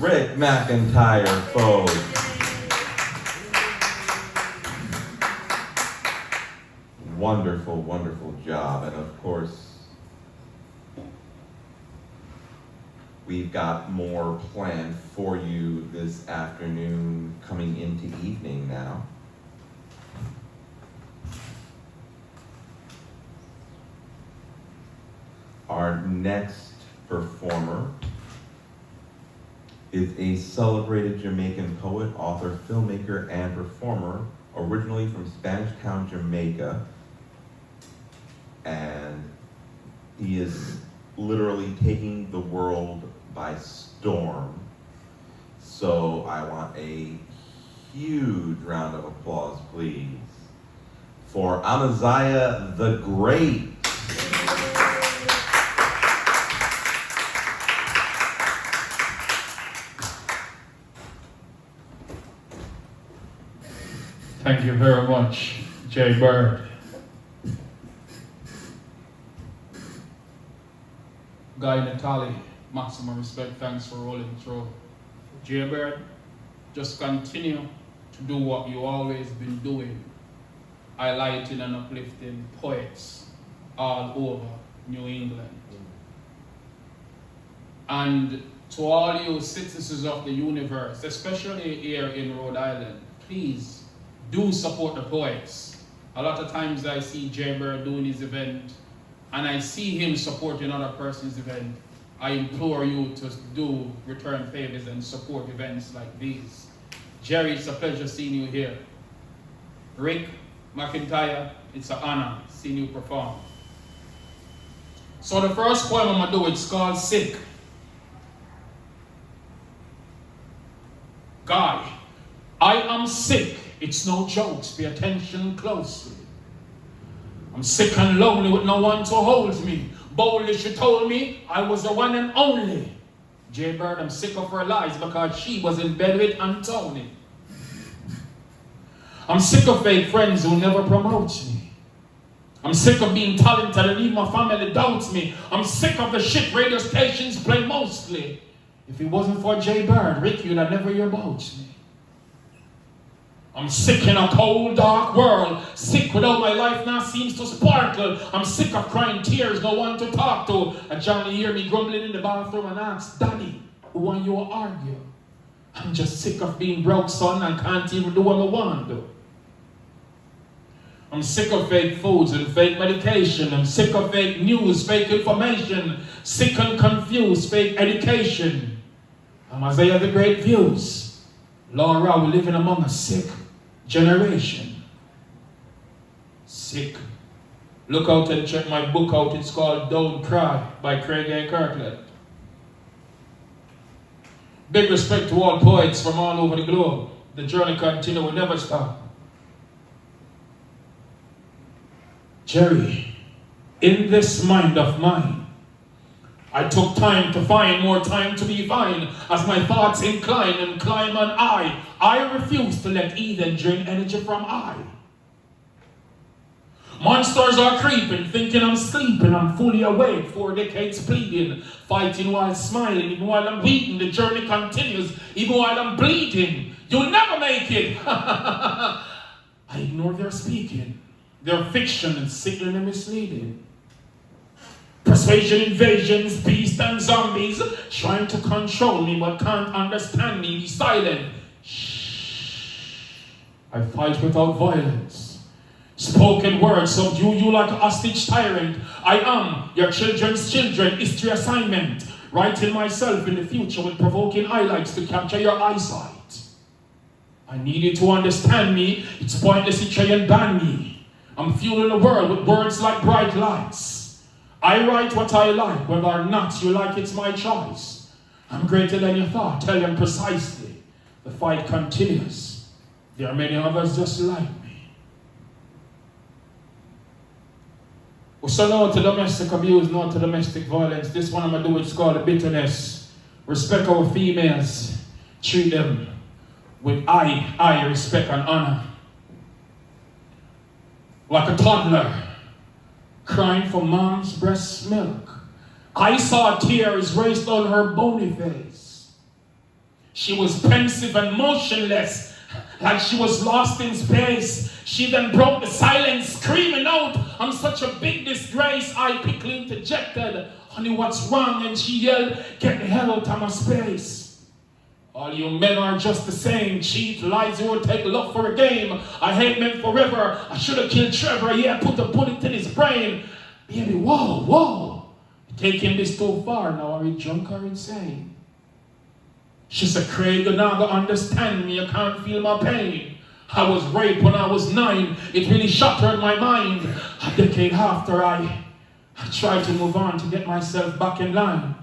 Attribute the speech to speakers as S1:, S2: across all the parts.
S1: Rick McIntyre, folks. Wonderful, wonderful job. And of course, we've got more planned for you this afternoon, coming into evening now. Our next performer is a celebrated Jamaican poet, author, filmmaker, and performer, originally from Spanish Town, Jamaica. And he is literally taking the world by storm. So I want a huge round of applause, please, for Amaziyah the Great.
S2: Thank you very much, Jaybird. Guy Natali, maximum respect, thanks for rolling through. Jaybird, just continue to do what you always been doing, highlighting and uplifting poets all over New England. And to all you citizens of the universe, especially here in Rhode Island, please do support the poets. A lot of times I see Jaybird doing his event and I see him supporting another person's event. I implore you to do return favors and support events like these. Jerry, it's a pleasure seeing you here. Rick McIntyre, it's an honor seeing you perform. So the first poem I'm gonna do, it's called Sick. Guy, I am sick. It's no jokes, pay attention closely. I'm sick and lonely with no one to hold me. Boldly she told me I was the one and only. Jaybird, I'm sick of her lies because she was in bed with Anthony. I'm sick of fake friends who never promote me. I'm sick of being talented and even my family doubts me. I'm sick of the shit radio stations play mostly. If it wasn't for Jaybird, Rick, you'd have never hear about me. I'm sick in a cold, dark world. Sick without my life now seems to sparkle. I'm sick of crying tears, no one to talk to. And Johnny hear me grumbling in the bathroom and asks, Daddy, who want you to argue? I'm just sick of being broke, son, and can't even do what I want to do. I'm sick of fake foods and fake medication. I'm sick of fake news, fake information. Sick and confused, fake education. Amaziyah the Great views. Laura, we're living among a sick generation. Sick. Look out and check my book out. It's called Don't Cry by Craig A. Kirkland. Big respect to all poets from all over the globe. The journey continues, will never stop. Jerry, in this mind of mine, I took time to find more time to be fine. As my thoughts incline and climb on I refuse to let Eden drain energy from I. Monsters are creeping, thinking I'm sleeping. I'm fully awake, 4 decades bleeding. Fighting while smiling, even while I'm weeping. The journey continues, even while I'm bleeding. You'll never make it. I ignore their speaking. Their fiction and sickly and misleading. Persuasion, invasions, beasts and zombies trying to control me but can't understand me. Be silent. Shh. I fight without violence. Spoken words subdue you like a hostage tyrant. I am your children's children. History assignment. Writing myself in the future with provoking highlights to capture your eyesight. I need you to understand me. It's pointless to try and ban me. I'm fueling the world with words like bright lights. I write what I like, whether or not you like it's my choice. I'm greater than you thought, tell them precisely. The fight continues. There are many others just like me. So no to domestic abuse, no to domestic violence. This one I'm going to do, it's called bitterness. Respect our females. Treat them with I respect and honor. Like a toddler crying for mom's breast milk. I saw tears race down her bony face. She was pensive and motionless, like she was lost in space. She then broke the silence, screaming out, "I'm such a big disgrace." I quickly interjected, "Honey, what's wrong?" And she yelled, "Get the hell out of my space. All you men are just the same. Cheat, lies, you will take love for a game. I hate men forever. I should have killed Trevor. Yeah, put a bullet in his brain." Baby, whoa. Taking this too far. Now are you drunk or insane? She said, "Craig, you're not gonna understand me. You can't feel my pain. I was raped when I was 9. It really shattered my mind. A decade after I tried to move on to get myself back in line.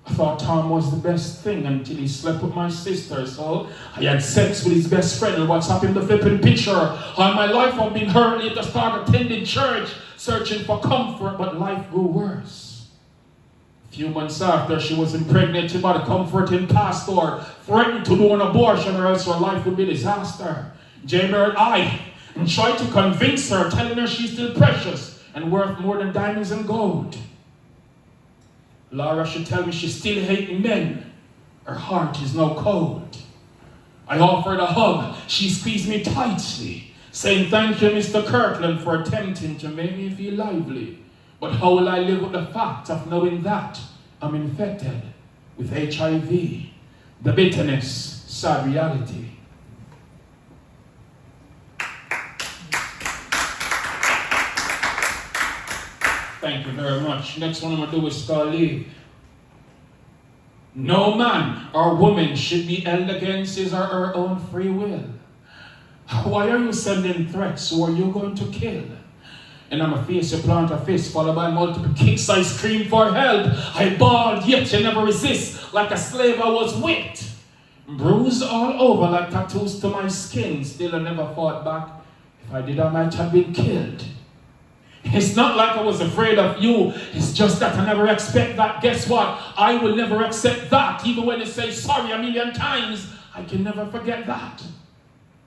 S2: I thought Tom was the best thing until he slept with my sister. So I had sex with his best friend and WhatsApp the flipping picture. All my life I've been hurt to start attending church, searching for comfort, but life grew worse. A few months after, she was impregnated by the comforting pastor, threatened to do an abortion or else her life would be a disaster. Jaybird, I tried to convince her, telling her she's still precious and worth more than diamonds and gold. Laura should tell me she still hates men. Her heart is no cold. I offered a hug. She squeezed me tightly, saying, "Thank you, Mr. Kirkland, for attempting to make me feel lively. But how will I live with the fact of knowing that I'm infected with HIV? The bitterness, sad reality." Thank you very much. Next one I'm going to do is called Leave. No man or woman should be held against his or her own free will. Why are you sending threats? Who are you going to kill? And on my face you plant a fist, followed by multiple kicks. I scream for help. I bawled, yet you never resist. Like a slave I was whipped. Bruised all over like tattoos to my skin. Still I never fought back. If I did, I might have been killed. It's not like I was afraid of you. It's just that I never expect that. Guess what? I will never accept that. Even when they say sorry a million times, I can never forget that.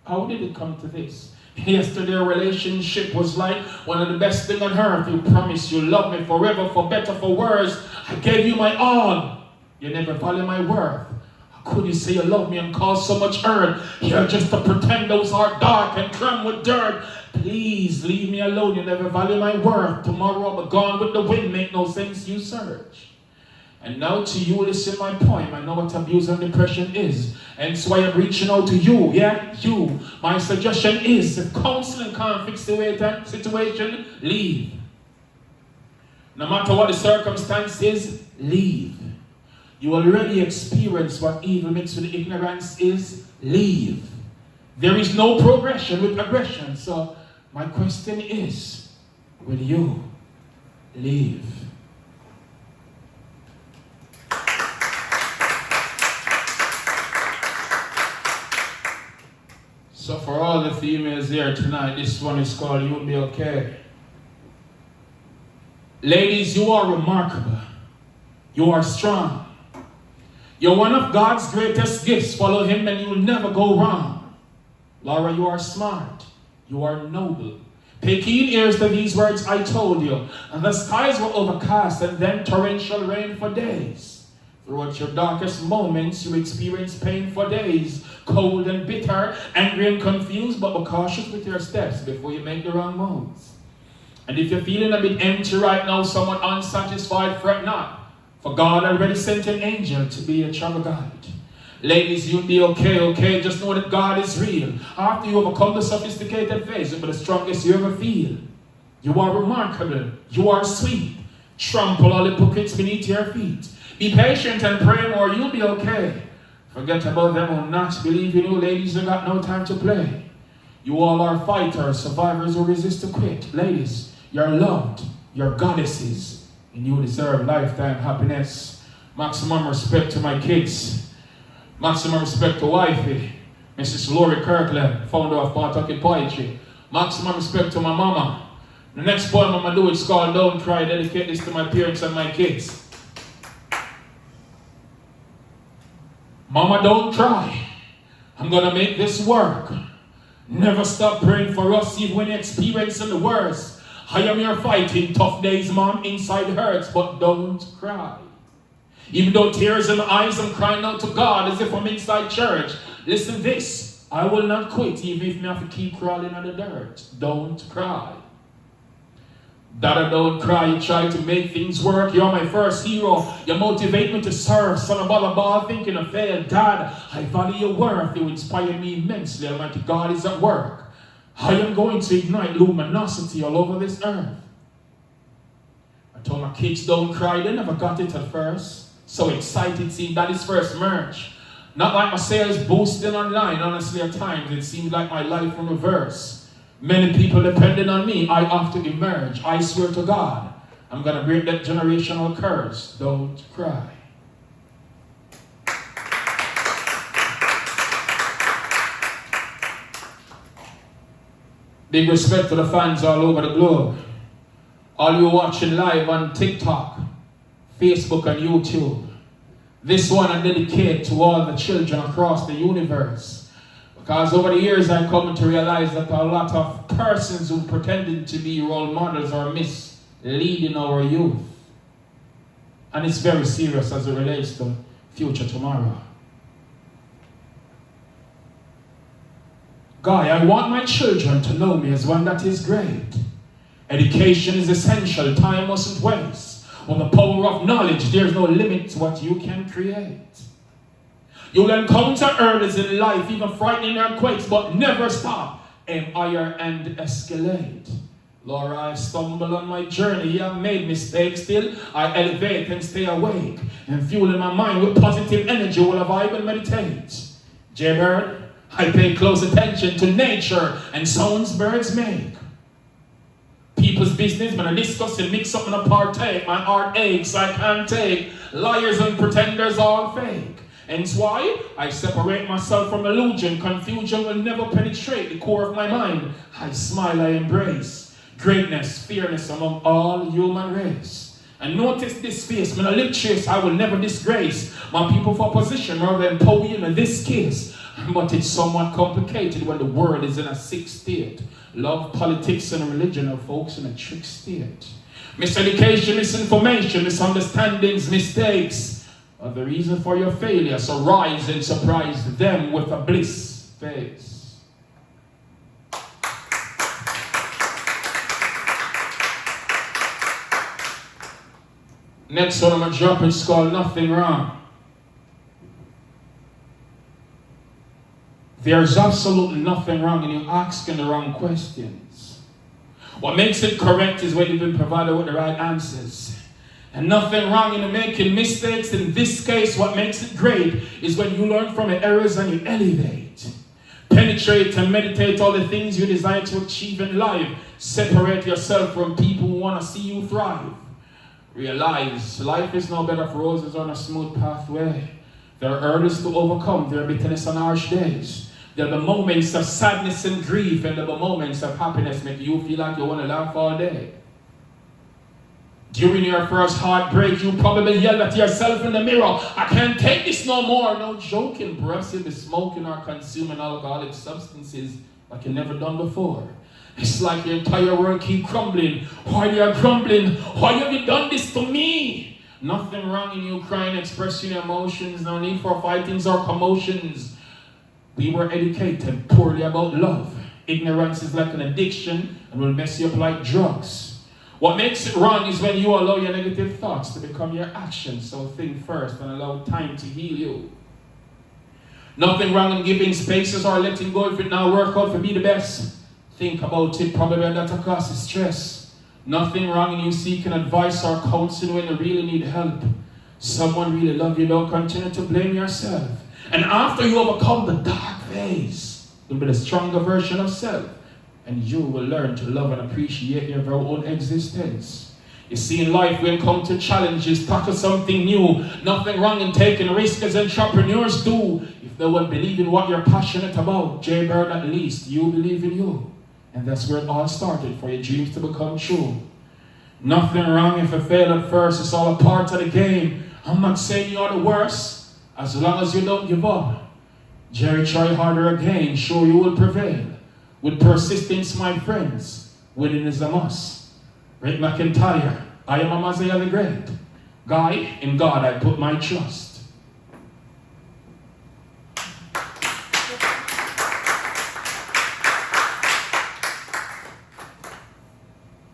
S2: How did it come to this? Yesterday, our relationship was like one of the best things on earth. You promised you love me forever, for better, for worse. I gave you my all. You never value my worth. How could you say you love me and cause so much hurt? You're just to pretend those are dark and crammed with dirt. Please leave me alone. You never value my worth. Tomorrow I'll be gone with the wind. Make no sense, you search. And now to you, listen my poem. I know what abuse and depression is. And so I am reaching out to you. Yeah, you. My suggestion is, if counseling can't fix the situation, leave. No matter what the circumstances, leave. You already experience what evil mixed with ignorance is. Leave. There is no progression with aggression. So my question is, will you leave? So for all the females here tonight, this one is called You'll Be Okay. Ladies, you are remarkable. You are strong. You're one of God's greatest gifts. Follow him and you'll never go wrong. Laura, you are smart. You are noble. Pay keen ears to these words I told you. And the skies were overcast and then torrential rain for days. Throughout your darkest moments, you experience pain for days. Cold and bitter, angry and confused, but be cautious with your steps before you make the wrong moves. And if you're feeling a bit empty right now, somewhat unsatisfied, fret not. For God already sent an angel to be your travel guide. Ladies, you'll be okay, okay? Just know that God is real. After you overcome the sophisticated phase, you'll be the strongest you ever feel. You are remarkable. You are sweet. Trample all hypocrites beneath your feet. Be patient and pray more. You'll be okay. Forget about them who not believe in you. Ladies, you got no time to play. You all are fighters, survivors who resist to quit. Ladies, you're loved. You're goddesses. And you deserve lifetime happiness. Maximum respect to my kids. Maximum respect to wifey, Mrs. Lori Kirkland, founder of Pawtucket Poetry. Maximum respect to my mama. The next poem I'm going to do is called Don't Cry. Dedicate this to my parents and my kids. Mama, don't cry. I'm going to make this work. Never stop praying for us even when you're experiencing the worst. I am your fighting tough days, Mom. Inside hurts, but don't cry. Even though tears in my eyes, I'm crying out to God as if I'm inside church. Listen this, I will not quit even if I have to keep crawling on the dirt. Don't cry. Dada, don't cry. You try to make things work. You're my first hero. You motivate me to serve. Son of ball thinking I failed. Dad, I value your worth. You inspire me immensely. Almighty God is at work. I am going to ignite luminosity all over this earth. I told my kids don't cry. They never got it at first. So excited seeing Daddy's first merch. Not like my sales boosting online. Honestly, at times it seemed like my life in reverse. Many people depending on me. I have to emerge. I swear to God, I'm going to break that generational curse. Don't cry. Big respect to the fans all over the globe. All you watching live on TikTok, Facebook and YouTube. This one I dedicate to all the children across the universe. Because over the years I've come to realize that a lot of persons who pretended to be role models are misleading our youth. And it's very serious as it relates to future tomorrow. Guy, I want my children to know me as one that is great. Education is essential, time mustn't waste. On the power of knowledge, there's no limit to what you can create. You'll encounter hurdles in life, even frightening earthquakes, but never stop. Aim higher and escalate. Laura, I stumble on my journey, yeah, I made mistakes still. I elevate and stay awake, and fueling my mind with positive energy while I vibe and meditate. Jaybird, I pay close attention to nature and sounds birds make. People's business, when I discuss and mix up and I partake, my heart aches, I can't take. Liars and pretenders all fake. Hence why I separate myself from illusion. Confusion will never penetrate the core of my mind. I smile, I embrace greatness, fearless among all human race. And notice this face, when I live chase, I will never disgrace my people for position rather than power in this case. But it's somewhat complicated when the world is in a sick state. Love, politics, and religion are folks in a trick state. Miseducation, misinformation, misunderstandings, mistakes are the reason for your failure. So rise and surprise them with a bliss face. Next one I'm going to drop is called Nothing Wrong. There's absolutely nothing wrong in you asking the wrong questions. What makes it correct is when you've been provided with the right answers. And nothing wrong in making mistakes. In this case, what makes it great is when you learn from your errors and you elevate. Penetrate and meditate all the things you desire to achieve in life. Separate yourself from people who want to see you thrive. Realize life is no bed of roses on a smooth pathway. There are hurdles to overcome. There are bitterness on harsh days. There are the moments of sadness and grief, and there are the moments of happiness make you feel like you want to laugh all day. During your first heartbreak, you probably yell at yourself in the mirror, I can't take this no more. No joking, perhaps you'll be smoking or consuming alcoholic substances like you've never done before. It's like your entire world keep crumbling. Why are you grumbling? Why have you done this to me? Nothing wrong in you crying, expressing your emotions. No need for fightings or commotions. We were educated poorly about love. Ignorance is like an addiction and will mess you up like drugs. What makes it wrong is when you allow your negative thoughts to become your actions. So think first and allow time to heal you. Nothing wrong in giving spaces or letting go if it now work out for be the best. Think about it, probably that causes stress. Nothing wrong in you seeking advice or counseling when you really need help. Someone really love you, don't continue to blame yourself. And after you overcome the dark phase, you'll be the stronger version of self. And you will learn to love and appreciate your very own existence. You see, in life we encounter challenges, tackle something new. Nothing wrong in taking risks as entrepreneurs do. If no one believes in what you're passionate about, Jaybird, at least you believe in you. And that's where it all started, for your dreams to become true. Nothing wrong if you fail at first, it's all a part of the game. I'm not saying you're the worst, as long as you don't give up. Jerry, try harder again, sure you will prevail. With persistence, my friends, winning is a must. Rick McIntyre, I am Amaziyah the Great. Guy, in God I put my trust.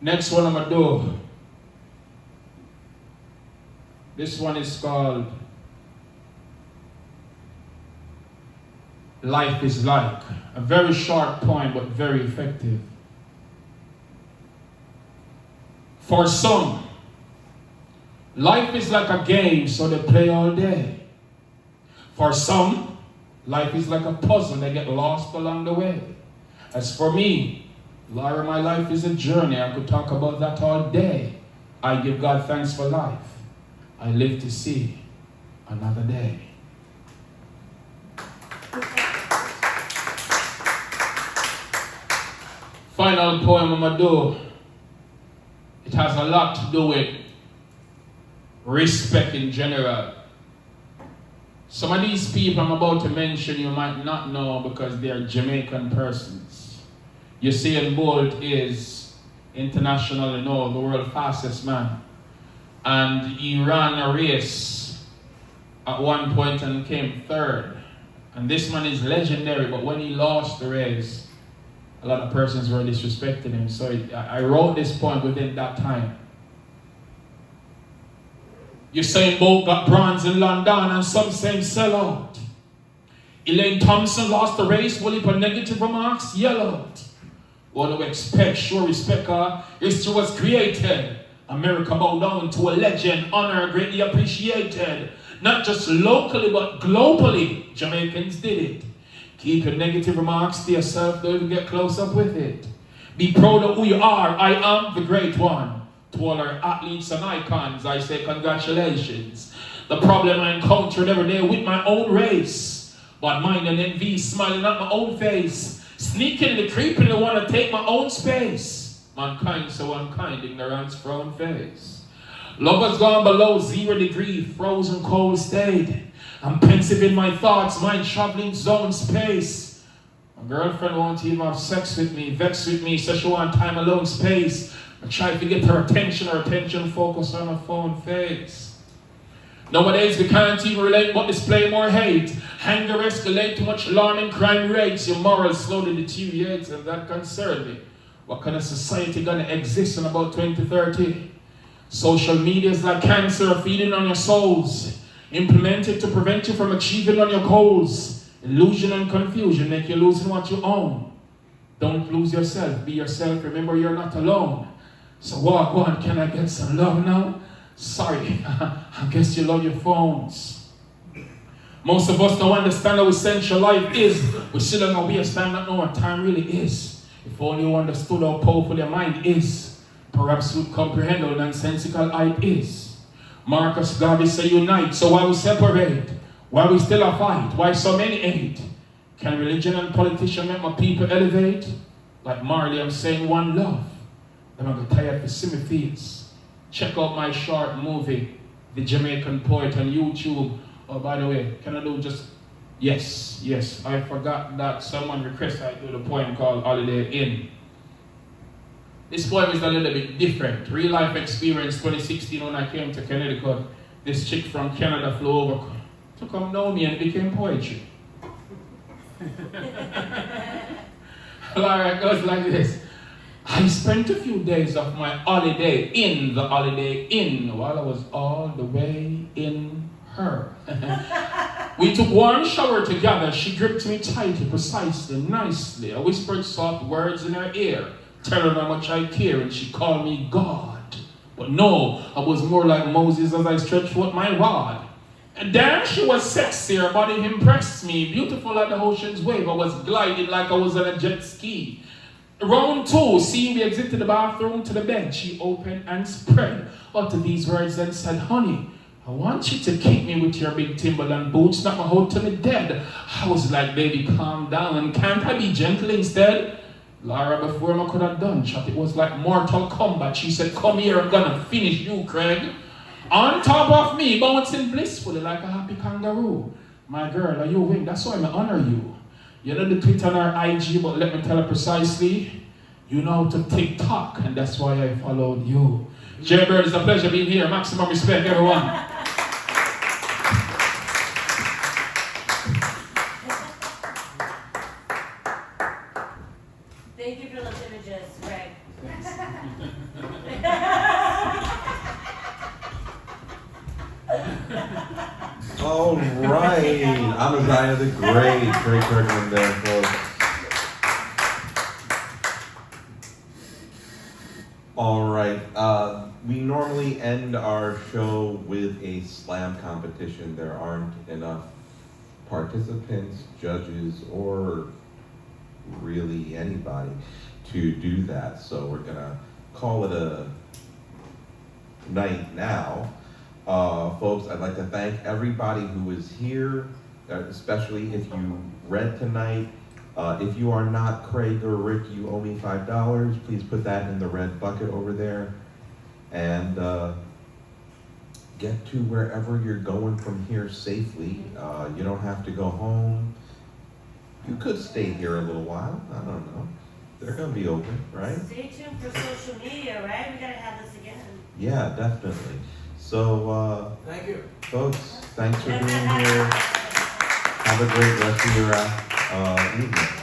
S2: Next one I'm going to do. This one is called Life is Like. A very short poem, but very effective. For some, life is like a game, so they play all day. For some, life is like a puzzle, they get lost along the way. As for me, Laura, my life is a journey. I could talk about that all day. I give God thanks for life. I live to see another day. Final poem I'm going to do. It has a lot to do with respect in general. Some of these people I'm about to mention you might not know because they are Jamaican persons. Usain Bolt is internationally known, the world's fastest man. And he ran a race at one point and came third. And this man is legendary, but when he lost the race, a lot of persons were disrespecting him. So I wrote this poem within that time. Usain Bolt got bronze in London and some say sell out. Elaine Thompson lost the race, will he put negative remarks? Yell out. What do we expect? Sure respect her. History was created. America bowed down to a legend, honor greatly appreciated. Not just locally, but globally, Jamaicans did it. Keep your negative remarks to yourself, don't even get close up with it. Be proud of who you are. I am the great one. To all our athletes and icons, I say congratulations. The problem I encountered every day with my own race. But mind and envy, smiling at my own face. Sneakingly, creepingly want to take my own space. Mankind so unkind, ignorance, frown face. Lovers gone below 0 degree, frozen cold stayed. I'm pensive in my thoughts, mind traveling zone space. My girlfriend won't even have sex with me, vex with me, says she want time alone space. I try to get her attention focused on her phone face. Nowadays we can't even relate but display more hate. Anger escalate to much alarming crime rates. Your morals slowly deteriorate and that concerns me. What kind of society gonna exist in about 2030? Social media is like cancer feeding on your souls. Implement it to prevent you from achieving on your goals. Illusion and confusion make you losing what you own. Don't lose yourself, be yourself, remember you're not alone. So walk on, can I get some love now? Sorry, I guess you love your phones. Most of us don't understand how essential life is. We sit on our waistline not know what time really is. If only you understood how powerful your mind is, perhaps you'd comprehend how nonsensical hype is. Marcus Garvey say unite, so why we separate? Why we still a fight? Why so many hate? Can religion and politician make my people elevate? Like Marley, I'm saying one love. Then I get tired to see me face. Check out my short movie, The Jamaican Poet, on YouTube. Oh, by the way, can I do just... Yes, I forgot that someone requested I do the poem called Holiday Inn. This poem is a little bit different. Real life experience 2016 when I came to Connecticut. This chick from Canada flew over to come know me and it became poetry. Alright, it goes like this. I spent a few days of my holiday in the Holiday Inn while I was all the way in her. We took one shower together. She gripped me tightly, precisely, nicely. I whispered soft words in her ear, telling her how much I care, and she called me God. But no, I was more like Moses as I stretched forth my rod. And damn, she was sexy, her body impressed me. Beautiful like the ocean's wave, I was gliding like I was on a jet ski. Round 2, seeing me exited the bathroom to the bed, she opened and spread out these words and said, honey, I want you to keep me with your big Timberland boots, knock my hoe to me dead. I was like, baby, calm down, can't I be gentle instead? Laura, before I could have done chat, it was like Mortal Kombat. She said, come here, I'm gonna finish you, Craig. On top of me, bouncing blissfully like a happy kangaroo. My girl, are you wing? That's why I honor you. You know the Twitter or IG, but let me tell her precisely, you know how to TikTok, and that's why I followed you. Jaybird, it's a pleasure being here. Maximum respect, everyone.
S3: Thank you for those images, Greg.
S1: All right, Amaziyah the Great Kirkland there, folks. All right, we normally end our show with a slam competition. There aren't enough participants, judges, or really anybody to do that. So we're gonna call it a night now. Folks, I'd like to thank everybody who is here, especially if you read tonight. If you are not Craig or Rick, you owe me $5. Please put that in the red bucket over there. And get to wherever you're going from here safely. You don't have to go home. You could stay here a little while. I don't know. They're going to be open, right?
S3: Stay tuned for social media, right? We gotta have this again.
S1: Yeah, definitely. So,
S4: Thank you.
S1: folks, thanks for being here. Have a great rest of your evening.